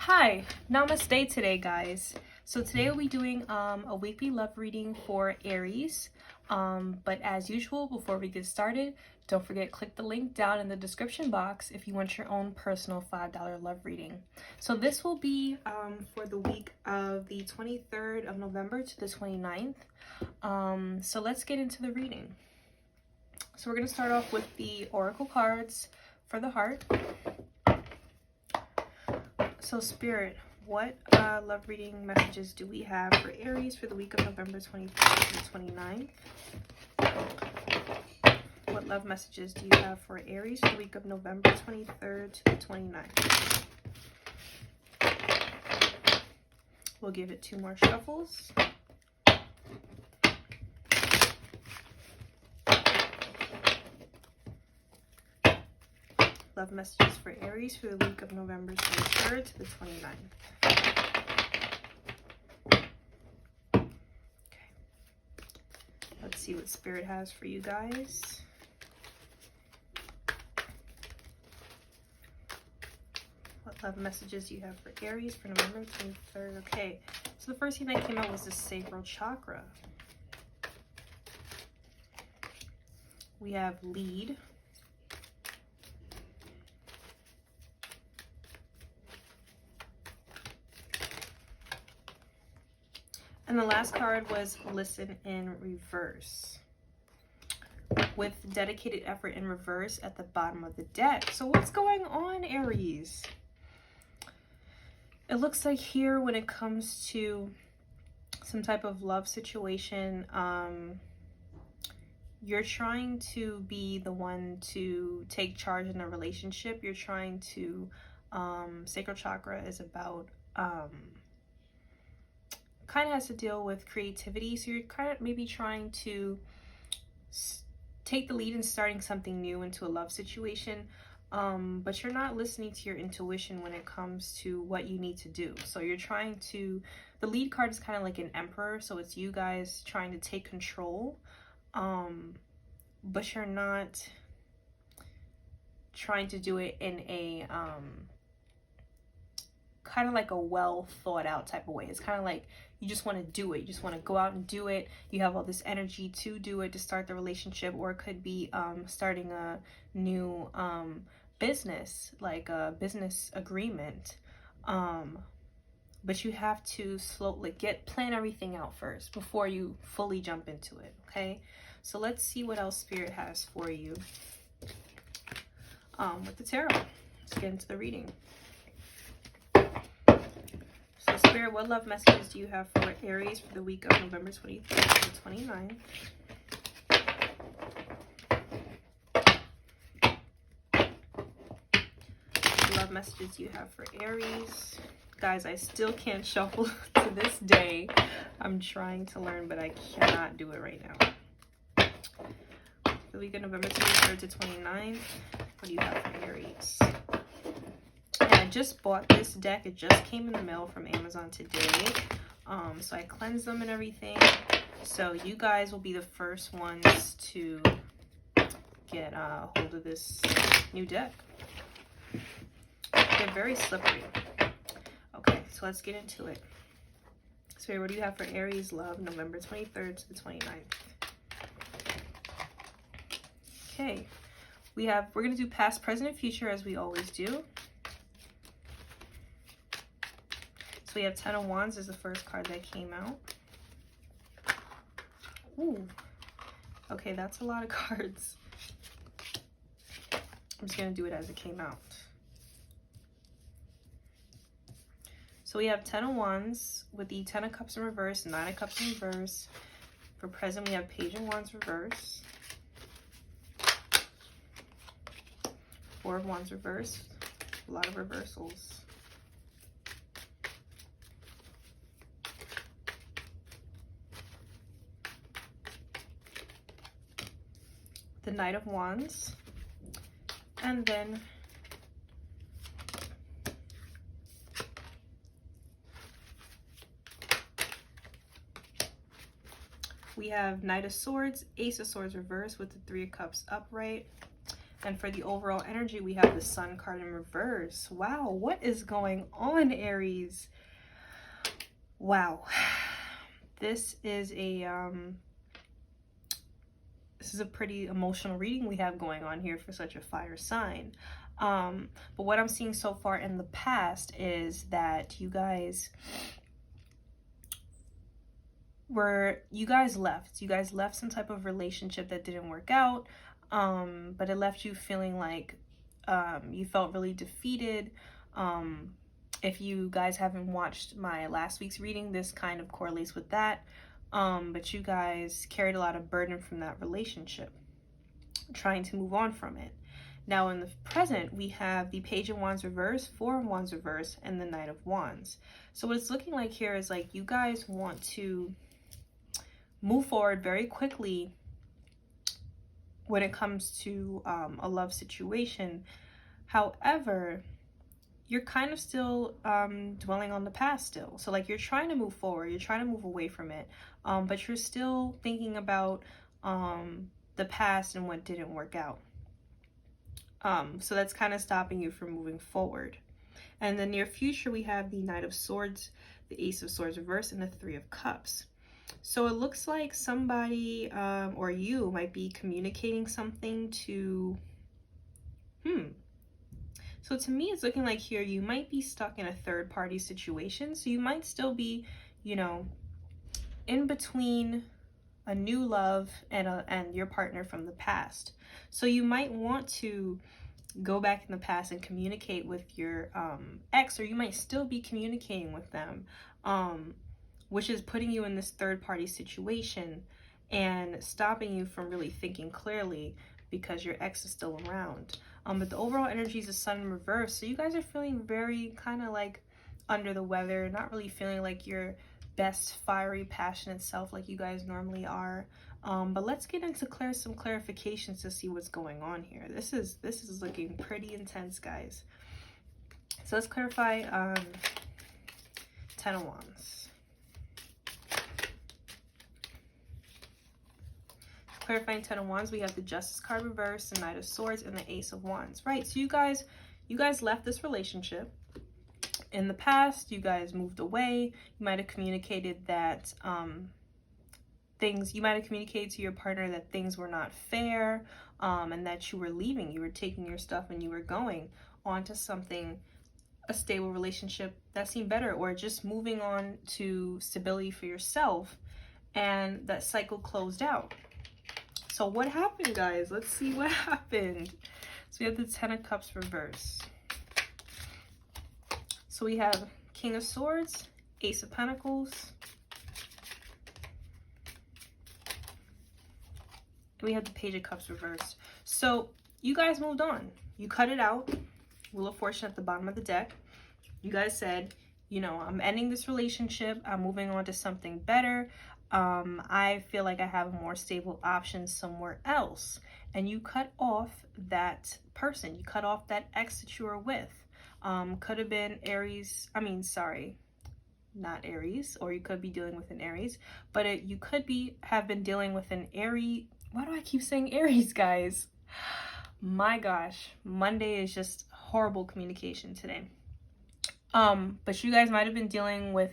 Hi, namaste today, guys. So today we'll be doing a weekly love reading for Aries. But as usual, before we get started, don't forget, click the link down in the description box if you want your own personal $5 love reading. So this will be for the week of the 23rd of November to the 29th. So let's get into the reading. So we're going to start off with the oracle cards for the heart. So Spirit, what love reading messages do we have for Aries for the week of November 23rd to the 29th? What love messages do you have for Aries for the week of November 23rd to the 29th? We'll give it 2 more shuffles. Love messages for Aries for the week of November 23rd to the 29th. Okay. Let's see what Spirit has for you guys. What love messages do you have for Aries for November 23rd? Okay. So the first thing that came out was the sacral chakra. We have lead. And the last card was listen in reverse, with dedicated effort in reverse at the bottom of the deck. So what's going on, Aries? It looks like here, when it comes to some type of love situation, you're trying to be the one to take charge in a relationship. You're trying to, sacral chakra is about, kind of has to deal with creativity. So you're kind of maybe trying to take the lead in starting something new into a love situation, but you're not listening to your intuition when it comes to what you need to do. So you're trying to, the lead card is kind of like an emperor, so it's you guys trying to take control, but you're not trying to do it in a kind of like a well thought out type of way. It's kind of like you just want to do it. You just want to go out and do it. You have all this energy to do it, to start the relationship, or it could be starting a new business, like a business agreement. But you have to slowly plan everything out first before you fully jump into it. Okay, so let's see what else Spirit has for you with the tarot. Let's get into the reading. So Spirit, what love messages do you have for Aries for the week of November 23rd to the 29th? What love messages do you have for Aries? Guys, I still can't shuffle to this day. I'm trying to learn, but I cannot do it right now. For the week of November 23rd to 29th, what do you have for Aries? I just bought this deck. It just came in the mail from Amazon today. So I cleansed them and everything. So you guys will be the first ones to get a hold of this new deck. They're very slippery. Okay, so let's get into it. So what do you have for Aries love, November 23rd to the 29th? Okay, we're going to do past, present, and future as we always do. So we have 10 of Wands as the first card that came out. Ooh. Okay, that's a lot of cards. I'm just going to do it as it came out. So we have 10 of Wands with the 10 of Cups in reverse, 9 of Cups in reverse. For present, we have Page of Wands reverse. 4 of Wands reverse. A lot of reversals. The Knight of Wands, and then we have Knight of Swords, Ace of Swords reverse with the 3 of Cups upright, And for the overall energy, we have the Sun card in reverse. Wow, what is going on, Aries? Wow. This is a pretty emotional reading we have going on here for such a fire sign. But what I'm seeing so far in the past is that you guys left. You guys left some type of relationship that didn't work out. But it left you feeling like you felt really defeated. If you guys haven't watched my last week's reading, this kind of correlates with that. But you guys carried a lot of burden from that relationship, trying to move on from it. Now in the present, we have the Page of Wands reverse, Four of Wands reverse, and the Knight of Wands. So what it's looking like here is like you guys want to move forward very quickly when it comes to a love situation. However, you're kind of still dwelling on the past still. So like you're trying to move forward, you're trying to move away from it, but you're still thinking about the past and what didn't work out. So that's kind of stopping you from moving forward. And in the near future, we have the Knight of Swords, the Ace of Swords reverse, and the Three of Cups. So it looks like somebody or you might be communicating something to... So to me, it's looking like here you might be stuck in a third-party situation. So you might still be, you know, in between a new love and your partner from the past. So you might want to go back in the past and communicate with your ex, or you might still be communicating with them, which is putting you in this third-party situation and stopping you from really thinking clearly because your ex is still around. But the overall energy is the Sun in reverse. So you guys are feeling very kind of like under the weather, not really feeling like your best, fiery, passionate self like you guys normally are. But let's get into some clarifications to see what's going on here. This is looking pretty intense, guys. So let's clarify Ten of Wands. Clarifying Ten of Wands, we have the Justice card reverse, the Knight of Swords, and the Ace of Wands. Right, so you guys left this relationship. In the past, you guys moved away. You might have communicated that you might have communicated to your partner that things were not fair, and that you were leaving. You were taking your stuff and you were going on to something, a stable relationship that seemed better, or just moving on to stability for yourself, and that cycle closed out. So what happened, guys? Let's see what happened. So we have the Ten of Cups reverse. So we have King of Swords, Ace of Pentacles. We have the Page of Cups reversed. So you guys moved on. You cut it out. Wheel of Fortune at the bottom of the deck. You guys said, you know, I'm ending this relationship. I'm moving on to something better. I feel like I have a more stable option somewhere else. And you cut off that person. You cut off that ex that you were with. Could have been Aries. Not Aries. Or you could be dealing with an Aries. But you could have been dealing with an Aries. Why do I keep saying Aries, guys? My gosh. Monday is just horrible communication today. But you guys might have been dealing with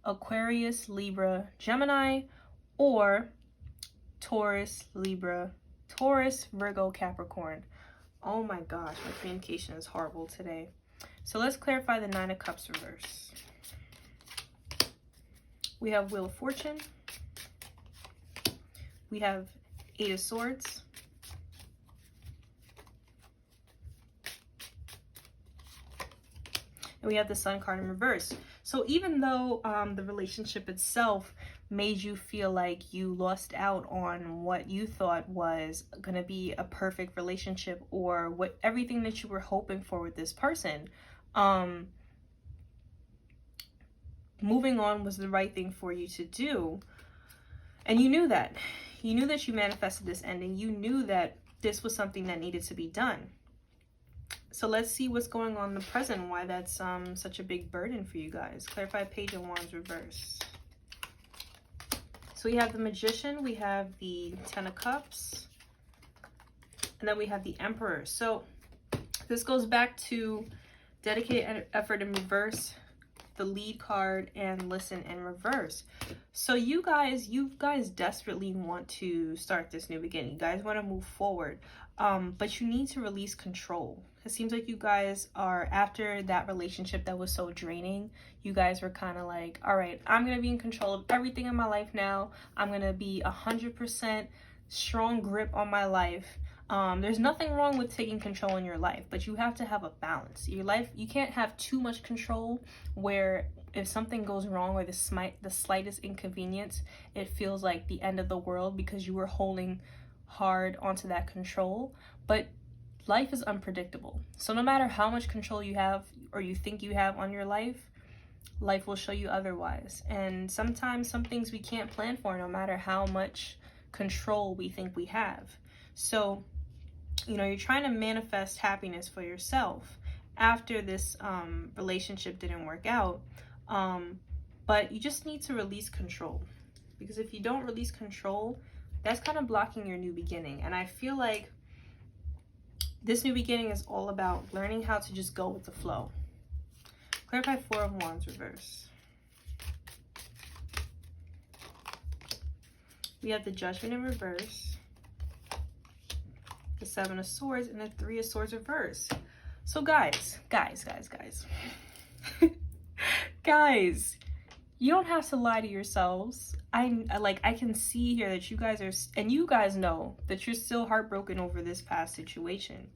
Aquarius, Libra, Gemini, or Taurus, Virgo, Capricorn. Oh my gosh, my communication is horrible today. So let's clarify the Nine of Cups reverse. We have Wheel of Fortune. We have Eight of Swords. And we have the Sun card in reverse. So even though the relationship itself made you feel like you lost out on what you thought was going to be a perfect relationship, or everything that you were hoping for with this person, moving on was the right thing for you to do. And you knew that. You knew that you manifested this ending. You knew that this was something that needed to be done. So let's see what's going on in the present and why that's such a big burden for you guys. Clarify Page of Wands reverse. So we have the Magician, we have the Ten of Cups, And then we have the Emperor. So this goes back to dedicated effort in reverse, the Lead card, and Listen in reverse. So you guys desperately want to start this new beginning. You guys want to move forward, but you need to release control. It seems like you guys are, after that relationship that was so draining, you guys were kind of like, all right, I'm gonna be in control of everything in my life now. I'm gonna be 100% strong grip on my life. There's nothing wrong with taking control in your life, but you have to have a balance. Your life, you can't have too much control where if something goes wrong or the slightest inconvenience, it feels like the end of the world because you were holding hard onto that control. But life is unpredictable. So no matter how much control you have or you think you have on your life, life will show you otherwise. And sometimes some things we can't plan for, no matter how much control we think we have. So, you know, you're trying to manifest happiness for yourself after this relationship didn't work out. But you just need to release control, because if you don't release control, that's kind of blocking your new beginning. And I feel like this new beginning is all about learning how to just go with the flow. Clarify 4 of Wands reverse. We have the Judgment in reverse, the 7 of Swords, and the 3 of Swords reverse. So guys, guys, you don't have to lie to yourselves. I can see here that you guys are, and you guys know that you're still heartbroken over this past situation.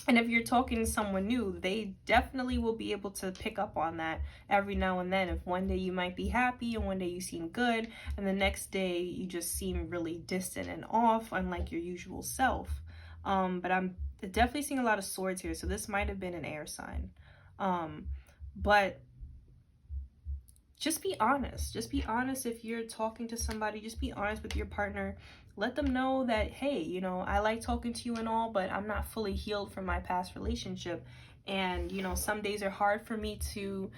And if you're talking to someone new, they definitely will be able to pick up on that every now and then. If one day you might be happy and one day you seem good, and the next day you just seem really distant and off, unlike your usual self. But I'm definitely seeing a lot of swords here, so this might have been an air sign. But just be honest. Just be honest if you're talking to somebody. Just be honest with your partner. Let them know that, hey, you know, I like talking to you and all, but I'm not fully healed from my past relationship. And, you know, some days are hard for me to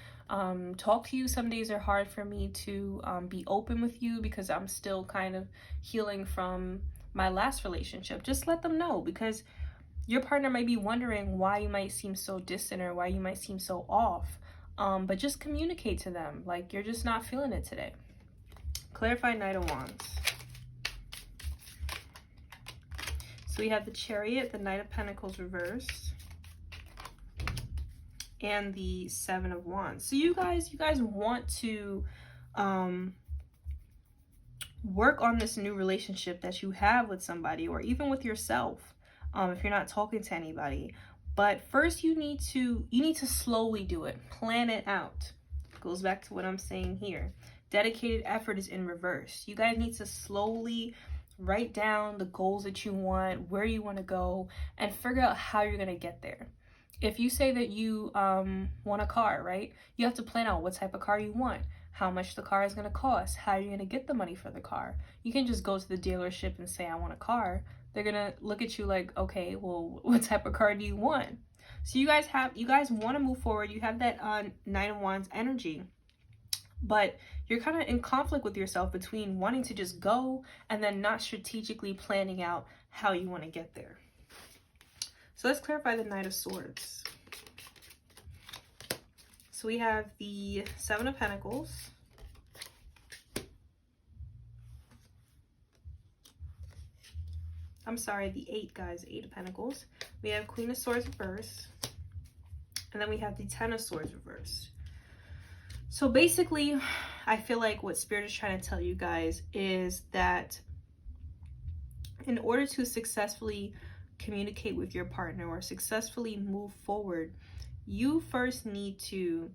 talk to you. Some days are hard for me to be open with you because I'm still kind of healing from my last relationship. Just let them know, because your partner might be wondering why you might seem so distant or why you might seem so off. But just communicate to them, like, you're just not feeling it today. Clarify Knight of Wands. So we have the Chariot, the Knight of Pentacles reversed, and the 7 of Wands. So you guys want to work on this new relationship that you have with somebody, or even with yourself, if you're not talking to anybody. But first you need to slowly do it. Plan it out. Goes back to what I'm saying here. Dedicated effort is in reverse. You guys need to slowly write down the goals that you want, where you want to go, and figure out how you're going to get there. If you say that you want a car, right? You have to plan out what type of car you want, how much the car is going to cost, how you're going to get the money for the car. You can just go to the dealership and say, I want a car. They're going to look at you like, okay, well, what type of car do you want? So you guys want to move forward. You have that Knight of Wands energy, but you're kind of in conflict with yourself between wanting to just go and then not strategically planning out how you want to get there. So let's clarify the Knight of Swords. So we have the 7 of Pentacles, I'm sorry, the 8, guys, 8 of Pentacles. We have Queen of Swords reversed, and then we have the 10 of Swords reversed. So basically, I feel like what Spirit is trying to tell you guys is that in order to successfully communicate with your partner or successfully move forward, you first need to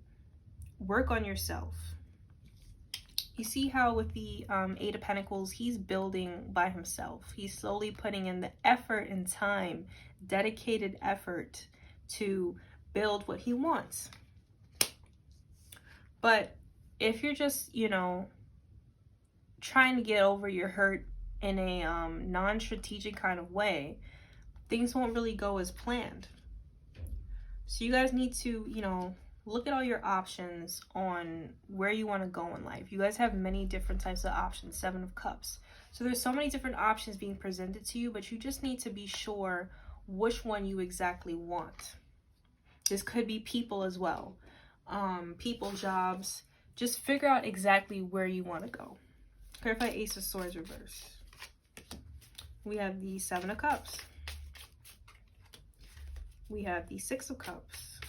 work on yourself. You see how with the 8 of Pentacles, he's building by himself. He's slowly putting in the effort and time, dedicated effort to build what he wants. But if you're just, you know, trying to get over your hurt in a non-strategic kind of way, things won't really go as planned. So you guys need to, you know, look at all your options on where you want to go in life. You guys have many different types of options. 7 of Cups. So there's so many different options being presented to you, but you just need to be sure which one you exactly want. This could be people as well. People, jobs. Just figure out exactly where you want to go. Clarify Ace of Swords reverse. We have the 7 of Cups. We have the 6 of Cups.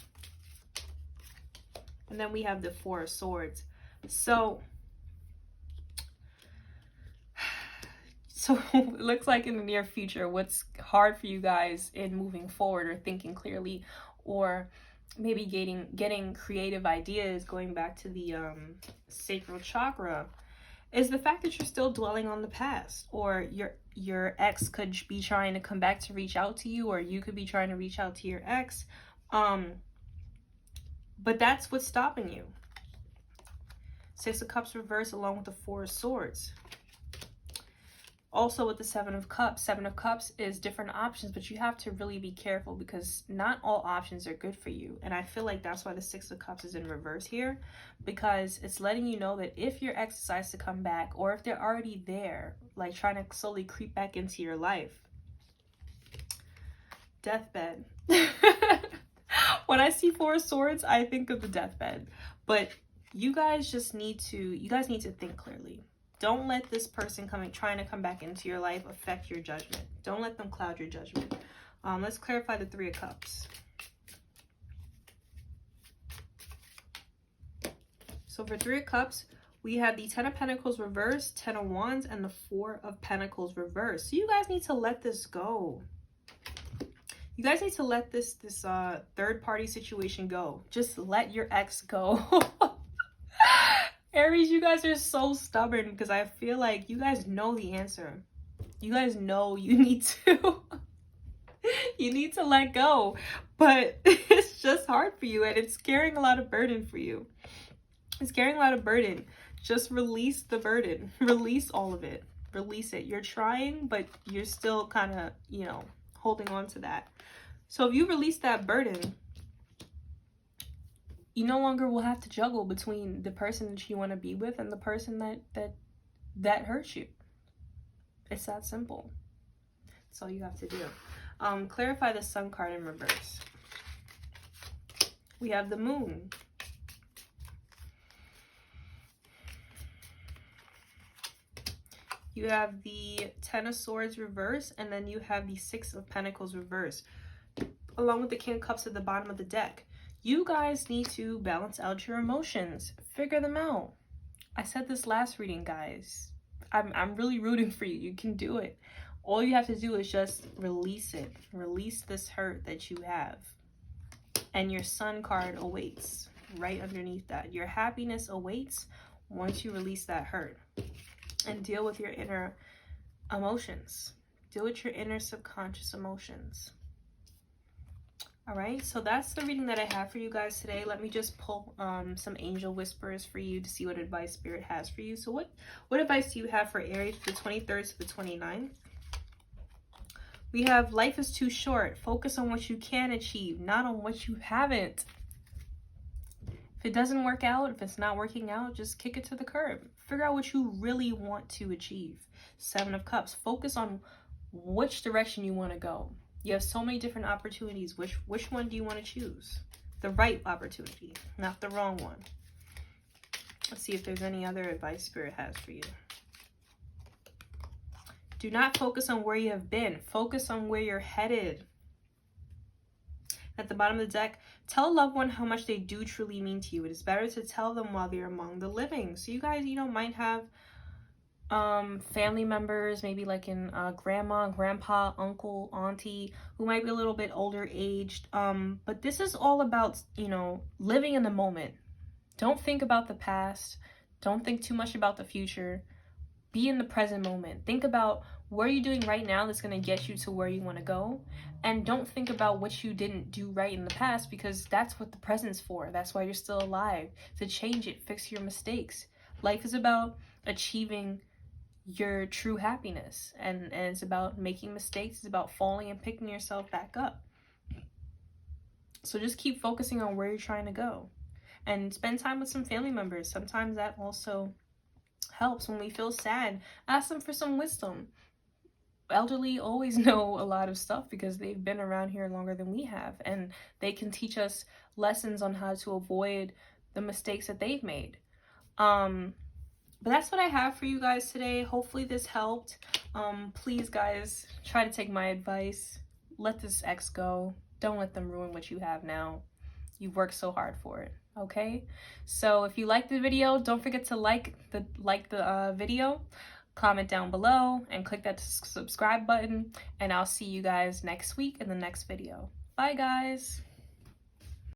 And then we have the 4 of Swords. So it looks like in the near future, what's hard for you guys in moving forward or thinking clearly, or maybe getting creative ideas, going back to the sacral chakra, is the fact that you're still dwelling on the past, or your ex could be trying to come back to reach out to you, or you could be trying to reach out to your ex. But that's what's stopping you. 6 of Cups reverse along with the 4 of Swords. Also with the 7 of Cups. 7 of Cups is different options, but you have to really be careful because not all options are good for you. And I feel like that's why the 6 of Cups is in reverse here, because it's letting you know that if your ex decides to come back, or if they're already there, like trying to slowly creep back into your life. Deathbed. When I see 4 of Swords, I think of the deathbed. But you guys need to think clearly. Don't let this person trying to come back into your life affect your judgment. Don't let them cloud your judgment. Let's clarify the 3 of Cups. So for 3 of Cups, we have the 10 of Pentacles reverse, 10 of Wands, and the 4 of Pentacles reverse. So you guys need to let this go. You guys need to let this third party situation go. Just let your ex go. Aries, you guys are so stubborn because I feel like you guys know the answer. You guys know you need to. You need to let go. But it's just hard for you, and it's carrying a lot of burden for you. It's carrying a lot of burden. Just release the burden. Release all of it. Release it. You're trying, but you're still kind of, holding on to that. So if you release that burden, you no longer will have to juggle between the person that you want to be with and the person that hurts you. It's that simple. That's all you have to do. Clarify the Sun card in reverse. We have the Moon. You have the 10 of Swords reverse, and then you have the 6 of Pentacles reverse, along with the King of Cups at the bottom of the deck. You guys need to balance out your emotions. Figure them out. I said this last reading, guys. I'm really rooting for you. You can do it. All you have to do is just release it. Release this hurt that you have. And your Sun card awaits right underneath that. Your happiness awaits once you release that hurt. And deal with your inner emotions. Deal with your inner subconscious emotions. All right, so that's the reading that I have for you guys today. Let me just pull some angel whispers for you to see what advice Spirit has for you. So what advice do you have for Aries for the 23rd to the 29th? We have life is too short. Focus on what you can achieve, not on what you haven't. If it doesn't work out, if it's not working out, just kick it to the curb. Figure out what you really want to achieve. 7 of Cups. Focus on which direction you want to go. You have so many different opportunities. Which one do you want to choose? The right opportunity, not the wrong one. Let's see if there's any other advice Spirit has for you. Do not focus on where you have been. Focus on where you're headed. At the bottom of the deck, tell a loved one how much they do truly mean to you. It is better to tell them while they're among the living. So you guys, might have family members, maybe like in grandma, grandpa, uncle, auntie, who might be a little bit older aged. But this is all about, living in the moment. Don't think about the past. Don't think too much about the future. Be in the present moment. Think about what are you doing right now that's going to get you to where you want to go. And don't think about what you didn't do right in the past, because that's what the present's for. That's why you're still alive. To change it, fix your mistakes. Life is about achieving your true happiness. And it's about making mistakes. It's about falling and picking yourself back up. So just keep focusing on where you're trying to go. and spend time with some family members. Sometimes that also helps. When we feel sad, ask them for some wisdom. Elderly always know a lot of stuff because they've been around here longer than we have, and they can teach us lessons on how to avoid the mistakes that they've made. But that's what I have for you guys today. Hopefully this helped. Please guys, try to take my advice. Let this ex go. Don't let them ruin what you have now. You've worked so hard for it, okay? So if you liked the video, don't forget to like the video, comment down below, and click that subscribe button, and I'll see you guys next week in the next video. Bye guys.